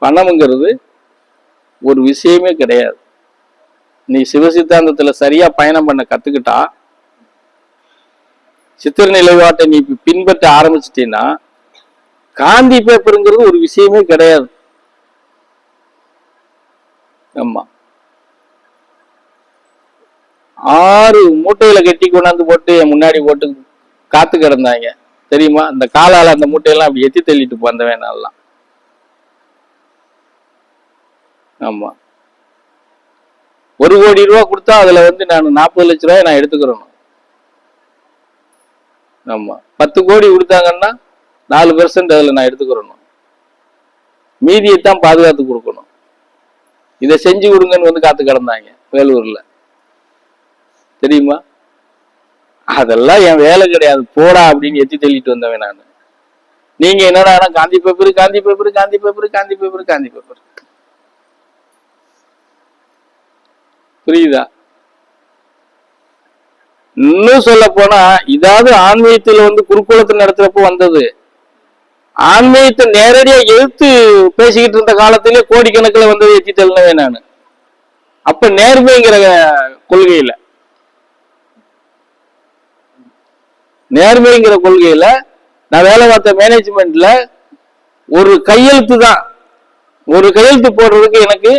பணம்ங்கிறது ஒரு விஷயமே கிடையாது. நீ சிவசித்தாந்தத்துல சரியா பயணம் பண்ண கத்துக்கிட்டா, சித்திர நிலைப்பாட்டை நீ பின்பற்ற ஆரம்பிச்சிட்டீன்னா, காந்தி பேப்பருங்கிறது ஒரு விஷயமே கிடையாது. ஆமா, 6 மூட்டையில கட்டி கொண்டாந்து போட்டு என் முன்னாடி போட்டு காத்து கிடந்தாங்க தெரியுமா? அந்த காலால அந்த மூட்டையெல்லாம் அப்படி எத்தி தள்ளிட்டு வந்தவன் நல்லா. ஆமா, 1 கோடி ரூபா கொடுத்தா அதுல நான் 40 லட்ச ரூபாய் நான் எடுத்துக்கிறேன். ஆமா, 10 கோடி கொடுத்தாங்கன்னா 4% அதுல நான் எடுத்துக்கிறேன். மீதியைத்தான் பாதுகாத்து கொடுக்கணும். இதை செஞ்சு கொடுங்கன்னு காத்து கிடந்தாங்க வேலூர்ல தெரியுமா? அதெல்லாம் என் வேலை கிடையாது, போடா அப்படின்னு எத்தி தள்ளிட்டு வந்தவன் நான். நீங்க என்னடா Gandhi paper Gandhi paper Gandhi paper Gandhi paper Gandhi paper, புரியுதா? இன்னும் சொல்ல போனா இதாவது ஆன்மீகத்துல குருகுலத்தை நடத்துறப்போ வந்தது. ஆன்மீகத்தை நேரடியா எதிர்த்து பேசிக்கிட்டு இருந்த காலத்திலே கோடிக்கணக்கில் வந்தது எத்தி தள்ளினவே நான். அப்ப நேர்மைங்கிற கொள்கையில நான் வேலை பார்த்த மேனேஜ்மெண்ட்ல ஒரு கையெழுத்து தான், ஒரு கையெழுத்து போடுறதுக்கு எனக்கு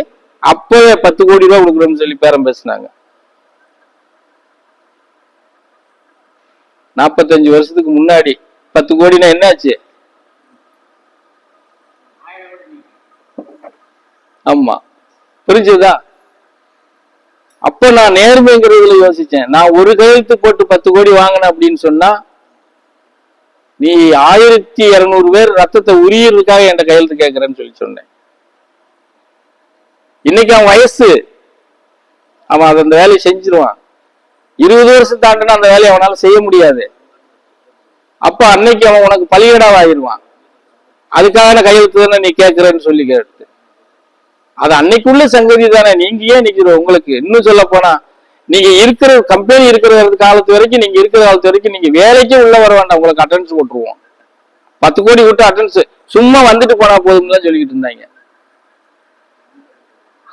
அப்பவே 10 கோடி ரூபாய் கொடுக்குறோம்னு சொல்லி பேரம் பேசினாங்க. 45 வருஷத்துக்கு முன்னாடி 10 கோடினா என்னாச்சு? ஆமா, புரிஞ்சுதா? அப்ப நான் நேர்மைங்கிறதுல யோசிச்சேன். நான் ஒரு கையெழுத்து போட்டு 10 கோடி வாங்கினேன் அப்படின்னு சொன்னா, நீ 1200 பேர் ரத்தத்தை உரியறதுக்காக என்கிட்ட கையெழுத்து கேட்கிறேன்னு சொல்லி சொன்னேன். இன்னைக்கு அவன் வயசு, அவன் அந்த வேலையை செஞ்சிருவான். 20 வருஷம் தாண்டினா அந்த வேலையை அவனால செய்ய முடியாது. அப்ப அன்னைக்கு அவன் உனக்கு பலிகடாவாயிருவான். அதுக்காக கையெழுத்து தானே நீ கேட்கிறேன்னு சொல்லி கேட்டு, அது அன்னைக்குள்ள சங்கதி தானே. நீங்க ஏன் நிக்கிற? உங்களுக்கு இன்னும் சொல்ல போனா, நீங்க இருக்கிற கம்பெனி இருக்கிற காலத்து வரைக்கும், நீங்க இருக்கிற காலத்து வரைக்கும் நீங்க வேலைக்கே உள்ள வர வேண்டாம், உங்களுக்கு அட்டன்ஸ் போட்டுருவோம். 10 கோடி விட்டு அட்டன்ஸ் சும்மா வந்துட்டு போனா போதும்னு சொல்லிக்கிட்டு இருந்தாங்க.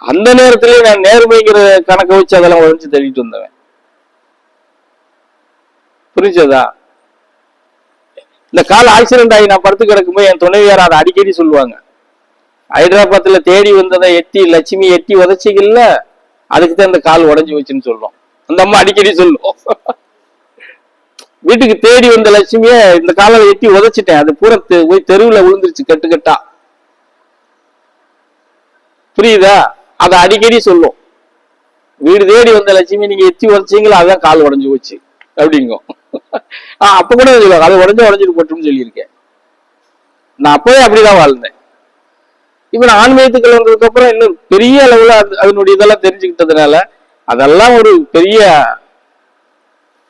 அந்த நேரத்திலேயே நான் நேர்மைங்கிற கணக்கை வச்சு அதெல்லாம் உழைச்சு தள்ளிட்டு வந்தவன். புரிஞ்சதா? இந்த கால் ஆக்சிடென்ட் ஆகி நான் படுத்து கிடக்கும்போது என் துணைவியார் அதை அடிக்கடி சொல்லுவாங்க. ஹைதராபாத்ல தேடி வந்ததை லட்சுமி எட்டி உதச்சிக்கல, அதுக்குதான் இந்த கால் உடஞ்சி வச்சுன்னு சொல்றோம். அந்த அம்மா அடிக்கடி சொல்லும். வீட்டுக்கு தேடி வந்த லட்சுமிய இந்த காலை எட்டி உதச்சிட்டேன், அது பூரா போய் தெருவுல விழுந்துருச்சு கட்டுக்கட்டா. புரியுதா? அதை அடிக்கடி சொல்லும். வீடு தேடி வந்த லட்சுமி நீங்க எத்தி உதச்சிங்களா, அதுதான் கால் உடஞ்சு போச்சு அப்படிங்கும். அப்ப கூட சொல்லுவாங்க, அது உடஞ்சிட்டு போட்டுன்னு சொல்லியிருக்கேன். நான் அப்பவே அப்படிதான் வாழ்ந்தேன். இப்ப நான் ஆன்மீகத்துக்கள் வந்ததுக்கு அப்புறம் இன்னும் பெரிய அளவுல அதனுடைய இதெல்லாம் தெரிஞ்சுக்கிட்டதுனால, அதெல்லாம் ஒரு பெரிய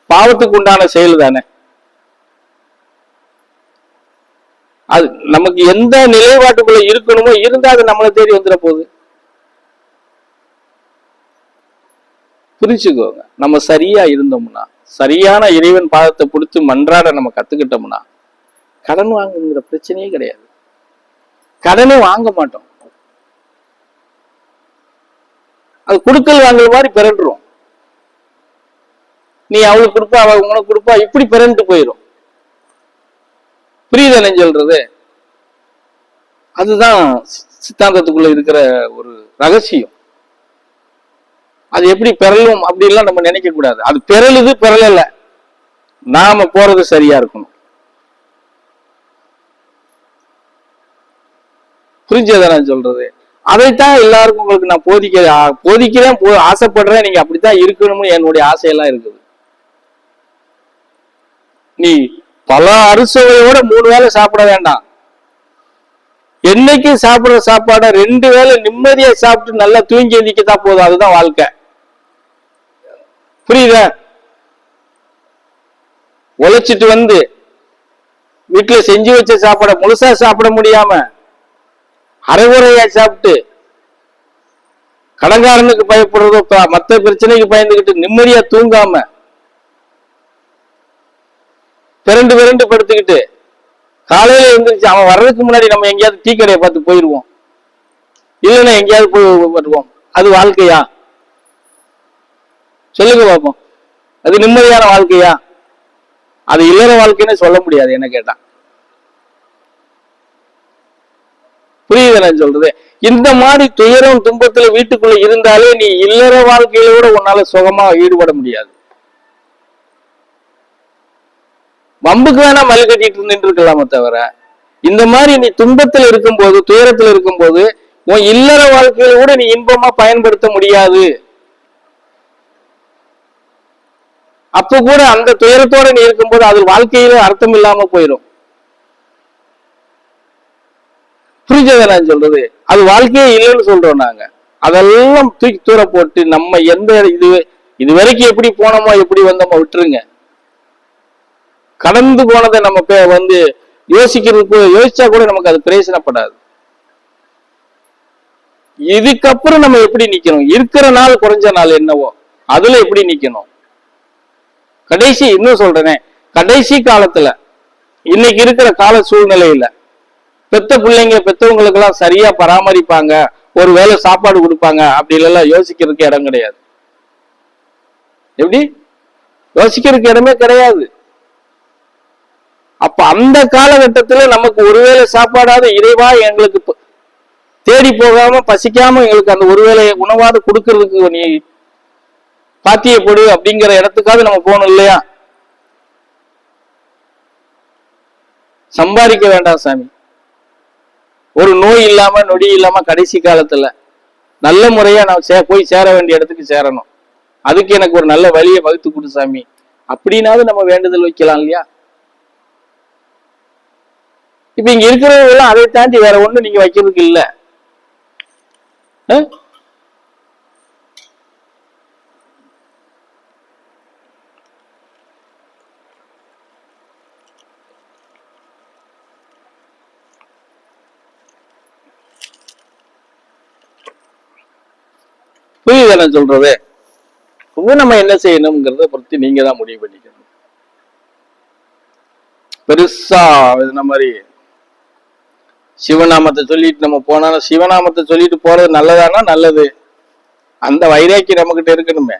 பாவத்துக்கு உண்டான செயல் தானே. அது நமக்கு எந்த நிலைப்பாட்டுக்குள்ள இருக்கணுமோ இருந்தா அது நம்மளை தேடி வந்துட போகுது. புரிச்சுக்கோங்க. நம்ம சரியா இருந்தோம்னா, சரியான இறைவன் பாதத்தை கொடுத்து மன்றாட நம்ம கத்துக்கிட்டோம்னா, கடன் வாங்குங்கிற பிரச்சனையே கிடையாது. கடனே வாங்க மாட்டோம். அது கொடுக்கல் வாங்கல் மாதிரி பிறண்டுரும். நீ அவளுக்கு கொடுப்பா, அவ உனக்கு கொடுப்பா, இப்படி பிறண்டு போயிடும். புரியுதானே சொல்றது? அதுதான் சித்தாந்தத்துக்குள்ள இருக்கிற ஒரு ரகசியம். அது எப்படி பெறலும் அப்படின்லாம் நம்ம நினைக்க கூடாது. அது பெறலுது பெறல, நாம போறது சரியா இருக்கணும். புரிஞ்சதை நான் சொல்றது? அதைத்தான் எல்லாருக்கும் உங்களுக்கு நான் போதிக்கிறேன், ஆசைப்படுறேன். நீங்க அப்படித்தான் இருக்கணும்னு என்னுடைய ஆசையெல்லாம் இருக்குது. நீ பல அறுசுவையோட 3 வேளை சாப்பிட வேண்டாம். என்னைக்கு சாப்பிடுற சாப்பாட 2 வேளை நிம்மதியா சாப்பிட்டு நல்லா தூங்கி எந்திக்கத்தான் போதும். அதுதான் வாழ்க்கை. புரியுதா? உழைச்சிட்டு வீட்டுல செஞ்சு வச்ச சாப்பாட முழுசா சாப்பிட முடியாம அரைகுறையா சாப்பிட்டு கடன்காரனுக்கு பயப்படுறதோ மத்த பிரச்சனைக்கு பயந்துகிட்டு நிம்மதியா தூங்காம பிறண்டு படுத்துக்கிட்டு காலையில எழுந்திரிச்சு அவன் வர்றதுக்கு முன்னாடி நம்ம எங்கேயாவது டீ கடையை பார்த்து போயிருவோம். இல்லைன்னா எங்கேயாவது போய் வருவோம். அது வாழ்க்கையா? சொல்லுங்க பார்ப்போம். அது நிம்மதியான வாழ்க்கையா? அது இல்லற வாழ்க்கைன்னு சொல்ல முடியாது என்ன கேட்டா. புரியுது நான் சொல்றது? இந்த மாதிரி துயரம் துன்பத்துல வீட்டுக்குள்ள இருந்தாலே நீ இல்லற வாழ்க்கையில கூட உன்னால சுகமா ஈடுபட முடியாது. வம்புக்கு வேணா மல்லு கட்டிட்டு நின்று இருக்கலாமே தவிர, இந்த மாதிரி நீ துன்பத்தில் இருக்கும்போது, துயரத்தில் இருக்கும்போது உன் இல்லற வாழ்க்கையில கூட நீ இன்பமா பயன்படுத்த முடியாது. அப்ப கூட அந்த துயரத்தோட நீ இருக்கும்போது அது வாழ்க்கையில அர்த்தம் இல்லாம போயிடும். புரிஞ்சதை நான் சொல்றது? அது வாழ்க்கையே இல்லைன்னு சொல்றோம் நாங்க. அதெல்லாம் தூக்கி தூர போட்டு நம்ம எந்த இது வரைக்கும் எப்படி போனோமோ எப்படி வந்தோமோ விட்டுருங்க. கடந்து போனதை நம்ம வந்து யோசிக்கிறதுக்கு யோசிச்சா கூட நமக்கு அது பிரயோஜனப்படாது. இதுக்கப்புறம் நம்ம எப்படி நிக்கணும்? இருக்கிற நாள் குறைஞ்ச நாள் என்னவோ அதுல எப்படி நிக்கணும்? கடைசி இன்னும் சொல்றேனே, கடைசி காலத்துல இன்னைக்கு இருக்கிற கால சூழ்நிலையில பெத்த பிள்ளைங்க பெத்தவங்களுக்கு எல்லாம் சரியா பராமரிப்பாங்க, ஒரு வேளை சாப்பாடு கொடுப்பாங்க அப்படி எல்லாம் யோசிக்கிறதுக்கு இடம் கிடையாது. எப்படி யோசிக்கிறதுக்கு இடமே கிடையாது. அப்ப அந்த காலகட்டத்துல நமக்கு ஒருவேளை சாப்பாடாவது இறைவா எங்களுக்கு தேடி போகாம பசிக்காம எங்களுக்கு அந்த ஒருவேளை உணவாவது கொடுக்கறதுக்கு நீ பாத்தியப்படு அப்படிங்கிற இடத்துக்காவது நம்ம போகணும் இல்லையா? சம்பாதிக்க வேண்டாம் சாமி, ஒரு நோய் இல்லாம நொடி இல்லாம கடைசி காலத்துல நல்ல முறையா நான் போய் சேர வேண்டிய இடத்துக்கு சேரணும். அதுக்கு எனக்கு ஒரு நல்ல வழியை வகுத்து கொடு சாமி அப்படின்னாவது நம்ம வேண்டுதல் வைக்கலாம் இல்லையா? இப்ப இங்க இருக்கிறவங்க எல்லாம் அதை தாண்டி வேற ஒண்ணு நீங்க வைக்கிறதுக்கு இல்ல. புரியுது என்ன சொல்றது? நம்ம என்ன செய்யணும்ங்கிறத பொறுத்து நீங்க தான் முடிவு பண்ணிக்கணும். பெருசா இந்த மாதிரி சிவநாமத்தை சொல்லிட்டு நம்ம போனாலும் சிவநாமத்தை சொல்லிட்டு போறது நல்லதானா நல்லது. அந்த வைராக்கி நம்ம கிட்ட இருக்கணுமே.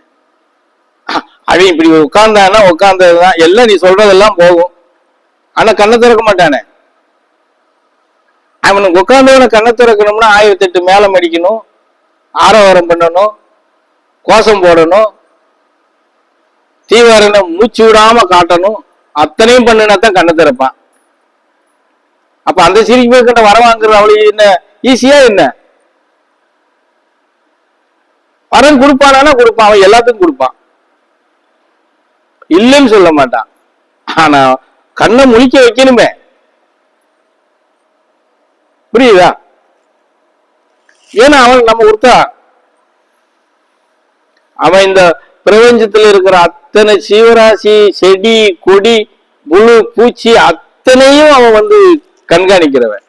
அவன் இப்படி உட்கார்ந்தானா உட்கார்ந்ததுதான் எல்லாம் நீ சொல்றதெல்லாம் போகும். ஆனா கண்ணை திறக்க மாட்டானே. அவனுக்கு உட்கார்ந்தவனை கண்ணை திறக்கணும்னா 1008 மேலம் அடிக்கணும், ஆரவாரம் பண்ணணும், கோஷம் போடணும், தீவிர மூச்சு விடாம காட்டணும். அத்தனையும் பண்ணினாத்தான் கண்ணை திறப்பான். அப்ப அந்த சிரிப்பு கிட்ட வர வாங்குறது அவளுக்கு என்ன ஈஸியா? என்ன வரம் கொடுப்பானா கொடுப்பான், அவன் எல்லாத்துக்கும் கொடுப்பான், இல்லைன்னு சொல்ல மாட்டான். ஆனா கண்ணை முழிக்க வைக்கணுமே. புரியுதா? ஏன்னா அவன் நம்ம கொடுத்தா அவன் இந்த பிரபஞ்சத்துல இருக்கிற அத்தனை சீவராசி செடி கொடி புழு பூச்சி அத்தனையும் அவன் வந்து கண்காணிக்கிறவன்.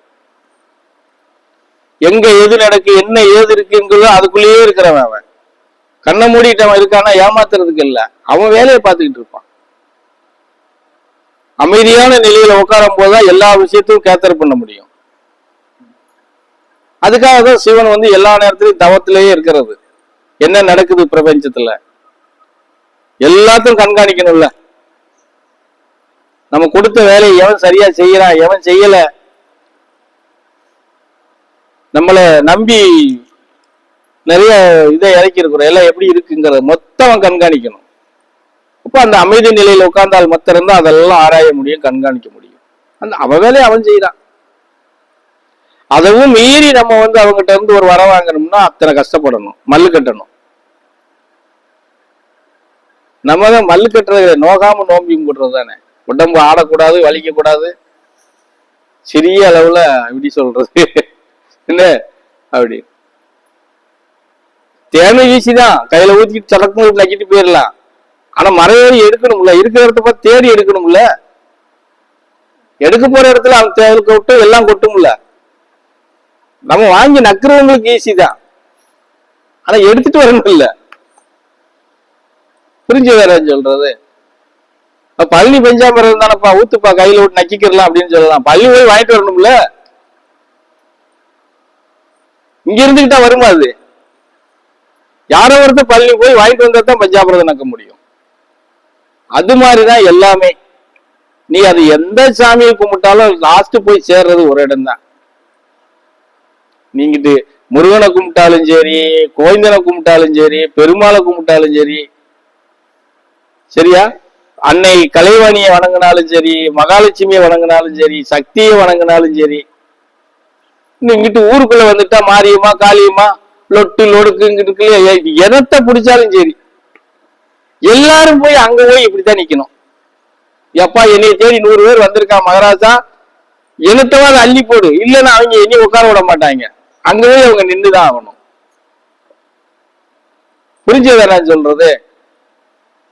எங்க எது நடக்கு என்ன ஏது இருக்குங்கிறதோ அதுக்குள்ளேயே இருக்கிறவன். அவன் கண்ணை மூடிட்டு அவன் இருக்கானா ஏமாத்துறதுக்கு இல்ல, அவன் வேலையை பார்த்துக்கிட்டு இருப்பான். அமைதியான நிலையில உட்காரும் போதுதான் எல்லா விஷயத்தையும் கேத்தர் பண்ண முடியும். அதுக்காக தான் சிவன் வந்து எல்லா நேரத்திலையும் தவத்திலேயே இருக்கிறது. என்ன நடக்குது பிரபஞ்சத்துல எல்லாத்தையும் கண்காணிக்கணும்ல. நம்ம கொடுத்த வேலையை எவன் சரியா செய்யறான் எவன் செய்யல, நம்மளை நம்பி நிறைய இதை இறக்கி இருக்கிறோம், எல்லாம் எப்படி இருக்குங்கிறத மொத்தம் கண்காணிக்கணும். அப்ப அந்த அமைதி நிலையில உட்கார்ந்தால் மொத்தம் இருந்தா அதெல்லாம் ஆராய முடியும், கண்காணிக்க முடியும். அந்த அவன் வேலையை அவன் செய்யறான். அதவும் மீறி நம்ம வந்து அவங்ககிட்ட இருந்து ஒரு வர வாங்கணும்னா அத்தனை கஷ்டப்படணும், மல்லு கட்டணும். நம்ம தான் மல்லு கட்டுறது நோகாம நோம்பி போடுறது தானே. உடம்பு ஆடக்கூடாது, வலிக்க கூடாது, சிறிய அளவுல இப்படி சொல்றது என்ன அப்படி தேவை வீசிதான் கையில ஊத்திட்டு சடக்கு நக்கிட்டு போயிடலாம். ஆனா மறைவேறி எடுக்கணும்ல, இருக்கிற இடத்த பார்த்து தேடி எடுக்கணும்ல. எடுக்க போற இடத்துல அவன் தேவைக்கு விட்டு எல்லாம் கொட்டும்ல. நம்ம வாங்கி நக்குறவங்களுக்கு ஈஸி தான், ஆனா எடுத்துட்டு வரணும் இல்ல. புரிஞ்சு வேற சொல்றது? பழனி பெஞ்சாமரம் இருந்தானப்பா ஊத்துப்பா கையில விட்டு நக்கிக்கிறலாம் அப்படின்னு சொல்லலாம். பள்ளி போய் வாங்கிட்டு வரணும்ல. இங்க இருந்துகிட்டா வருமா? அது யாரோ ஒருத்தர் பள்ளி போய் வாங்கிட்டு வந்தா தான் பஞ்சாபிரதம் நடக்க முடியும். அது மாதிரிதான் எல்லாமே. நீ அது எந்த சாமியை கும்பிட்டாலும் லாஸ்ட் போய் சேர்றது ஒரு இடம் தான். நீங்கிட்டு முருகனை கும்பிட்டாலும் சரி, கோவிந்தனை கும்பிட்டாலும் சரி, பெருமாளை கும்பிட்டாலும் சரி, சரியா, அன்னை கலைவாணியை வணங்கினாலும் சரி, மகாலட்சுமியை வணங்கினாலும் சரி, சக்தியை வணங்கினாலும் சரி, இங்கிட்டு ஊருக்குள்ள வந்துட்டா மாரியம்மா காளியம்மா லொட்டு லொடுக்கு எதத்தை பிடிச்சாலும் சரி, எல்லாரும் போய் அங்க போய் இப்படித்தான் நிக்கணும். எப்பா என்னைய தேடி 100 பேர் வந்திருக்கான் மகாராஜா, என்னத்தவாது அள்ளி போடு, இல்லைன்னா அவங்க என்னையும் உட்கார விட மாட்டாங்க, அங்கவே அவங்க நின்றுதான் ஆகணும். புரிஞ்சதா நான் சொல்றது?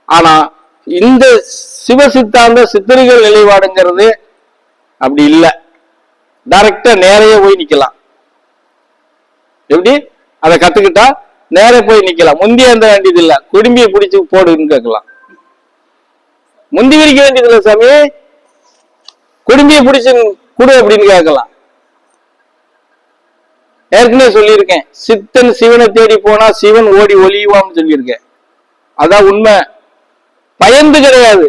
ஆனா இந்த சிவசித்தாந்த சித்தர்கள் நிலைப்பாடுங்கிறது அப்படி இல்லை. டைரக்டா நேரைய போய் நிக்கலாம். எப்படி அதை கத்துக்கிட்டா நேர போய் நிக்கலாம். முந்தி அந்த வேண்டியது இல்ல, குடும்பியை பிடிச்சு போடுன்னு கேட்கலாம். முந்தி விரிக்க வேண்டியது இல்லை சாமி, குடும்பியை பிடிச்சு கொடு அப்படின்னு கேட்கலாம். ஏற்கனவே சொல்லியிருக்கேன், சித்தன் சிவனை தேடி போனா சிவன் ஓடி ஒளியுவான்னு சொல்லியிருக்கேன். அதான் உண்மை. பயந்து கிடையாது.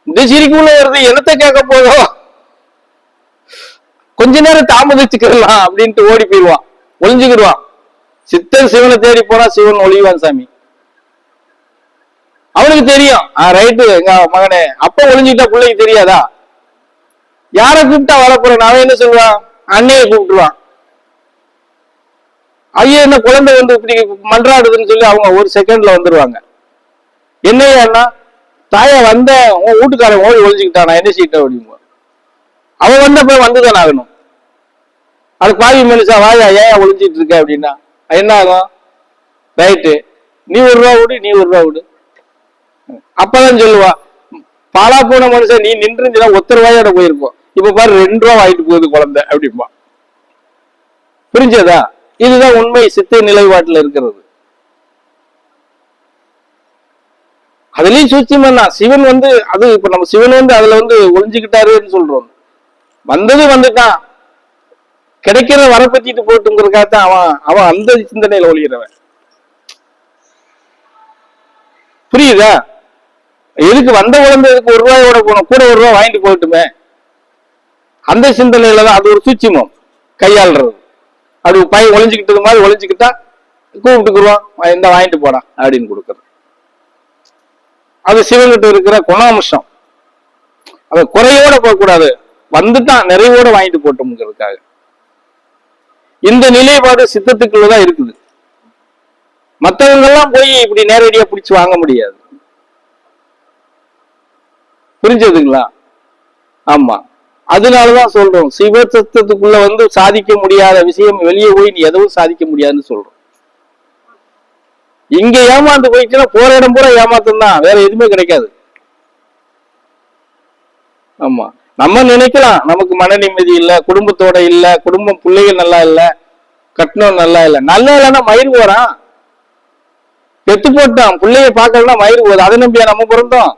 இந்த சிரிக்குள்ள வருது, என்னத்தை கேட்க போதும், கொஞ்ச நேரம் தாமதிச்சுக்கலாம் அப்படின்ட்டு ஓடி போயிடுவான், ஒளிஞ்சுக்கிடுவான். சித்தன் சிவனை தேடி போனா சிவன் ஒளிவான் சாமி. அவனுக்கு தெரியும், ரைட்டு எங்க மகனே, அப்ப ஒளிஞ்சுக்கிட்டா பிள்ளைக்கு தெரியாதா? யார கூப்பிட்டா வரப்போறேன் அவன் என்ன சொல்லுவான்? அன்னையை கூப்பிட்டுருவான். ஐயா என்ன குழந்தை வந்து இப்படி மன்றாடுதுன்னு சொல்லி அவங்க ஒரு செகண்ட்ல வந்துருவாங்க. என்னையா தாயா வந்த உன் வீட்டுக்காரன் ஓடி ஒழிஞ்சுக்கிட்டானா, என்ன சீட்ட அப்படிங்க. அவன் வந்தப்ப வந்துதான் ஆகணும். அது பாவி மனுஷா வாயா ஏன் ஒழிஞ்சிட்டு இருக்க அப்படின்னா என்ன ஆகும்? ரைட்டு, நீ 1 ரூபா விடு, நீ 1 ரூபா விடு. அப்பதான் சொல்லுவா, பாலா போன மனுஷன் நீ நின்றுச்சுன்னா 1 ரூபாயோட போயிருப்போம், இப்ப பாரு 2 ரூபா வாங்கிட்டு போகுது குழந்தை அப்படிம்பா. புரிஞ்சதா? இதுதான் உண்மை சித்த நிலைப்பாட்டுல இருக்கிறது. அதுலயும் சூட்சமா சிவன் வந்து அது இப்ப நம்ம சிவன் வந்து அதுல வந்து ஒளிஞ்சுக்கிட்டாருன்னு சொல்றோம். வந்தது வந்துட்டான், கிடைக்கிற வரப்பத்திட்டு போட்டுங்கிறதுக்காகத்தான் அவன் அந்த சிந்தனையில ஒளிகிறவன். புரியுதா? எதுக்கு வந்த குழந்தை எதுக்கு 1 ரூபாயோட போனோம், கூட 1 ரூபாய் வாங்கிட்டு போகட்டுமே, அந்த சிந்தனையில தான். அது ஒரு சூட்சமம் கையாளுறது. அது பையன் ஒளிஞ்சுக்கிட்டது மாதிரி ஒளிஞ்சுக்கிட்டா கூப்பிட்டுக்குருவான், இந்த வாங்கிட்டு போடா அப்படின்னு கொடுக்கறது. அது சிவன்கிட்ட இருக்கிற குணாம்சம். அவன் குறையோட போகக்கூடாது, வந்துட்டான் நிறைவோட வாங்கிட்டு போட்டோம்ங்கிறதுக்காக. இந்த நிலைப்பாடு சித்தத்துக்குள்ளதான் இருக்குது. மற்றவங்க எல்லாம் போய் இப்படி நேரடியா பிடிச்சு வாங்க முடியாது. புரிஞ்சதுங்களா? ஆமா, அதனாலதான் சொல்றோம், சிவ சத்தத்துக்குள்ள வந்து சாதிக்க முடியாத விஷயம் வெளியே போய் நீ எதுவும் சாதிக்க முடியாதுன்னு சொல்றோம். இங்க ஏமாந்து போயிடுச்சுன்னா போற இடம் பூரா ஏமாத்தம் தான், வேற எதுவுமே கிடைக்காது. ஆமா, நம்ம நினைக்கலாம் நமக்கு மன நிம்மதி இல்ல, குடும்பத்தோட இல்ல, குடும்பம் பிள்ளைகள் நல்லா இல்ல, கட்டணம் நல்லா இல்ல. நல்லா இல்லைன்னா மயிர் போறான், பெத்து போட்டான், பிள்ளைய பார்க்கலன்னா மயிர் போகுது. அதை நம்பியா நம்ம பிறந்தோம்?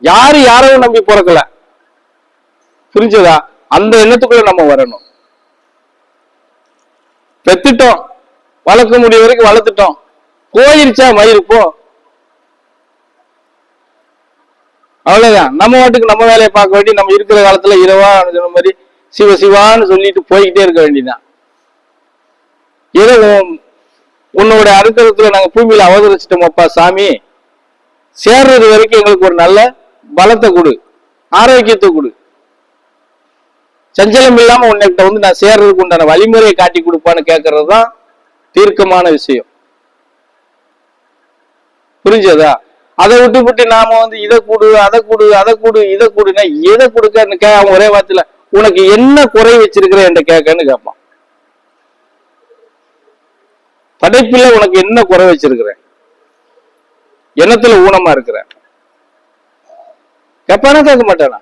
யாரையும் நம்பி பிறக்கல. புரிஞ்சதா? அந்த எண்ணத்துக்குள்ள நம்ம வரணும். பெத்துட்டோம், வளர்க்க முடிய வரைக்கும் வளர்த்துட்டோம், போயிருச்சா மயிர் போ, அவ்வளவுதான். நம்ம வாட்டுக்கு நம்ம வேலையை பார்க்க வேண்டி, நம்ம இருக்கிற காலத்துல இரவா சொன்ன மாதிரி சிவ சிவான்னு சொல்லிட்டு போய்கிட்டே இருக்க வேண்டியதான். ஏதோ உன்னோட அனுகிரகத்துல நாங்க பூமியில அவதரிச்சிட்டோமப்பா சாமி, சேர்றது வரைக்கும் எங்களுக்கு ஒரு நல்ல பலத்தை கொடு, ஆரோக்கியத்தை கொடு, சஞ்சலம் இல்லாம உன்கிட்ட வந்து நான் சேர்றதுக்கு உண்டான வழிமுறையை காட்டி கொடுப்பான்னு கேட்கறது தான் தீர்க்கமான விஷயம். புரிஞ்சதா? அதை விட்டு நாம வந்து இதை கொடு அதை கொடு அதை கொடு இதை கொடுன்னா எதை கொடுக்க அவன் ஒரே வார்த்தையில உனக்கு என்ன குறை வச்சிருக்கிற என்ற கேட்கன்னு கேட்பான். படைப்பில உனக்கு என்ன குறை வச்சிருக்கிற, எண்ணத்துல ஊனமா இருக்கிற கேட்பானா கேட்க மாட்டானா?